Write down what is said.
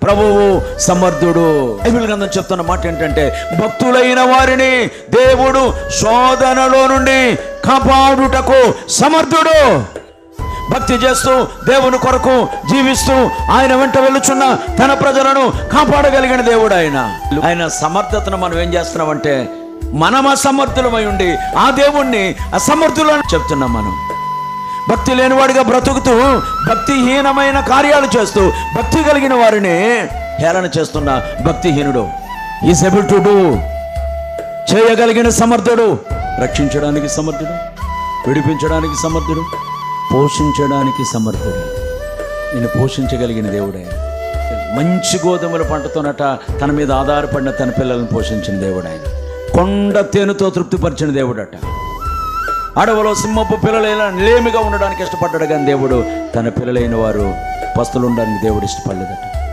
ప్రభువు సమర్థుడు. బైబిల్ గ్రంథం చెప్తున్న మాట ఏంటంటే, భక్తులైన వారిని దేవుడు శోధనలో నుండి కాపాడుటకు సమర్థుడు. భక్తి చేస్తూ దేవుని కొరకు జీవిస్తూ ఆయన వెంట వెళ్ళుచున్న తన ప్రజలను కాపాడగలిగిన దేవుడు ఆయన సమర్థతను మనం ఏం చేస్తున్నామంటే, మనం అసమర్థులమై ఉండి ఆ దేవుణ్ణి అసమర్థులని చెప్తున్నాం. మనం భక్తి లేనివాడిగా బ్రతుకుతూ భక్తిహీనమైన కార్యాలు చేస్తూ భక్తి కలిగిన వారిని హేళన చేస్తున్న భక్తిహీనుడు. ఈజ్ ఏబుల్ టు డూ, చేయగలిగిన సమర్థుడు, రక్షించడానికి సమర్థుడు, విడిపించడానికి సమర్థుడు, పోషించడానికి సమర్థుడు. నేను పోషించగలిగిన దేవుడే. మంచి గోధుమల పంటతోనట తన మీద ఆధారపడిన తన పిల్లలను పోషించిన దేవుడు ఆయన. కొండ తేనెతో తృప్తిపరిచిన దేవుడట. అడవిలో సింహపు పిల్లలైన లేమిగా ఉండడానికి ఇష్టపడ్డాడు కానీ దేవుడు తన పిల్లలైన వారు పస్తులు ఉండడానికి దేవుడు ఇష్టపడలేదట.